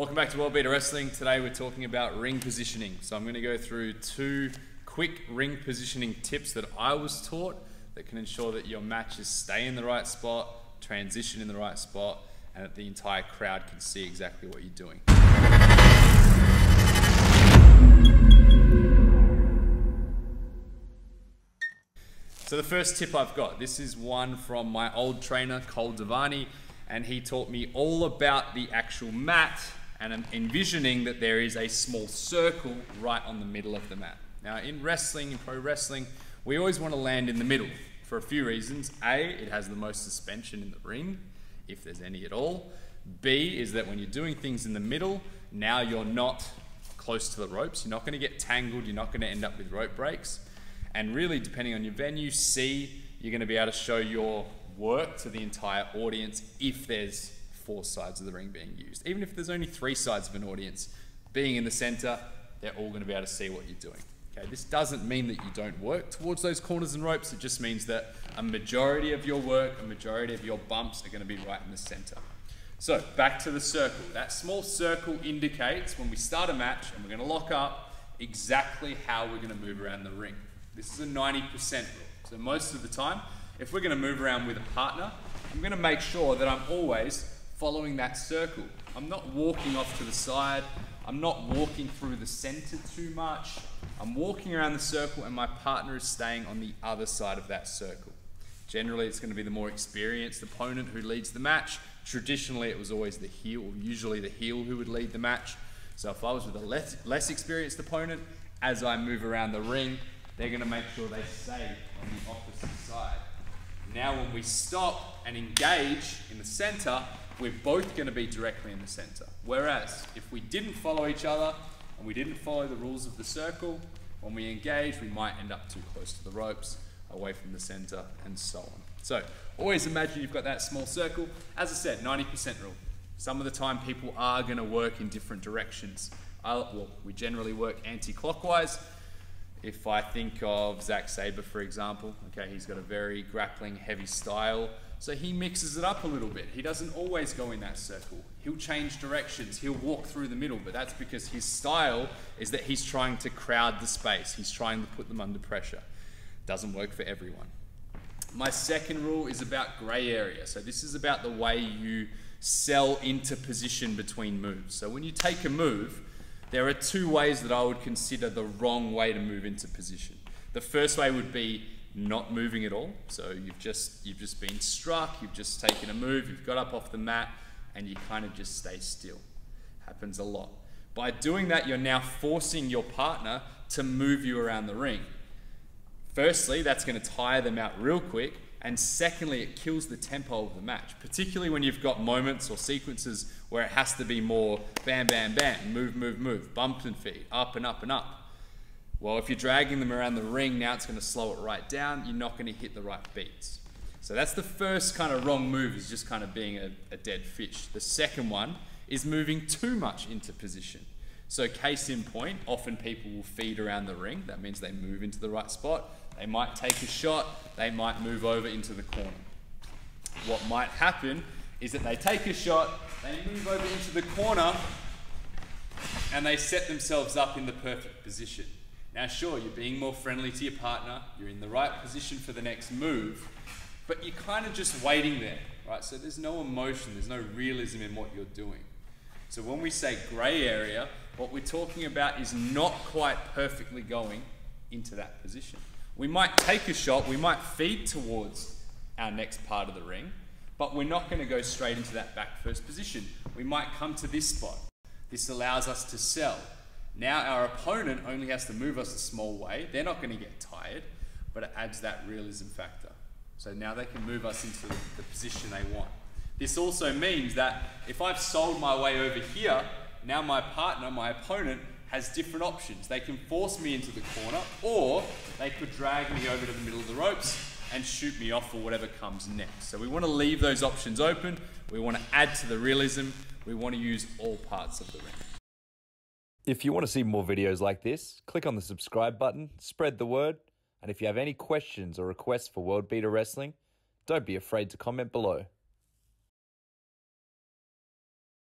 Welcome back to World-Beater Wrestling. Today we're talking about ring positioning. So I'm going to go through 2 quick ring positioning tips that I was taught that can ensure that your matches stay in the right spot, transition in the right spot, and that the entire crowd can see exactly what you're doing. So the first tip I've got, this is one from my old trainer, Cole Devani, and he taught me all about the actual mat, and I'm envisioning that there is a small circle right on the middle of the mat. Now in wrestling, in pro wrestling, we always want to land in the middle for a few reasons. A, it has the most suspension in the ring, if there's any at all. B, is that when you're doing things in the middle, now you're not close to the ropes. You're not going to get tangled. You're not going to end up with rope breaks. And really, depending on your venue, C, you're going to be able to show your work to the entire audience if there's 4 sides of the ring being used. Even if there's only 3 sides of an audience, being in the center, they're all going to be able to see what you're doing. Okay, this doesn't mean that you don't work towards those corners and ropes. It just means that a majority of your work, a majority of your bumps are going to be right in the center. So back to the circle. That small circle indicates when we start a match and we're going to lock up exactly how we're going to move around the ring. This is a 90% rule. So most of the time, if we're going to move around with a partner, I'm going to make sure that I'm always following that circle. I'm not walking off to the side. I'm not walking through the center too much. I'm walking around the circle and my partner is staying on the other side of that circle. Generally, it's going to be the more experienced opponent who leads the match. Traditionally, it was always the heel, usually the heel who would lead the match. So if I was with a less experienced opponent, as I move around the ring, they're going to make sure they stay on the opposite side. Now when we stop and engage in the center, we're both going to be directly in the center. Whereas if we didn't follow each other and we didn't follow the rules of the circle, when we engage, we might end up too close to the ropes, away from the center, and so on. So always imagine you've got that small circle. As I said, 90% rule. Some of the time people are going to work in different directions. Well, we generally work anti-clockwise. If I think of Zack Sabre, for example, okay, he's got a very grappling heavy style, so he mixes it up a little bit. He doesn't always go in that circle. He'll change directions, he'll walk through the middle, but that's because his style is that he's trying to crowd the space. He's trying to put them under pressure. Doesn't work for everyone. My second rule is about gray area. So this is about the way you sell into position between moves. So when you take a move, there are 2 ways that I would consider the wrong way to move into position. The first way would be not moving at all. So you've just been struck, you've just taken a move, you've got up off the mat, and you kind of just stay still. Happens a lot. By doing that, you're now forcing your partner to move you around the ring. Firstly, that's going to tire them out real quick, and secondly, it kills the tempo of the match, particularly when you've got moments or sequences where it has to be more bam, bam, bam, move, move, move, bump and feed, up and up and up. Well, if you're dragging them around the ring, now it's going to slow it right down. You're not going to hit the right beats. So that's the first kind of wrong move, is just kind of being a dead fish. The second one is moving too much into position. So case in point, often people will feed around the ring. That means they move into the right spot. They might take a shot. They might move over into the corner. What might happen is that they take a shot, they move over into the corner, and they set themselves up in the perfect position. Now sure, you're being more friendly to your partner, you're in the right position for the next move, but you're kind of just waiting there, right? So there's no emotion, there's no realism in what you're doing. So when we say gray area, what we're talking about is not quite perfectly going into that position. We might take a shot, we might feed towards our next part of the ring, but we're not going to go straight into that back first position. We might come to this spot. This allows us to sell. Now our opponent only has to move us a small way. They're not going to get tired, but it adds that realism factor. So now they can move us into the position they want. This also means that if I've sold my way over here, now my partner, my opponent, has different options. They can force me into the corner, or they could drag me over to the middle of the ropes and shoot me off for whatever comes next. So we want to leave those options open. We want to add to the realism. We want to use all parts of the ring. If you want to see more videos like this, click on the subscribe button, spread the word, and if you have any questions or requests for World-Beater Wrestling, don't be afraid to comment below.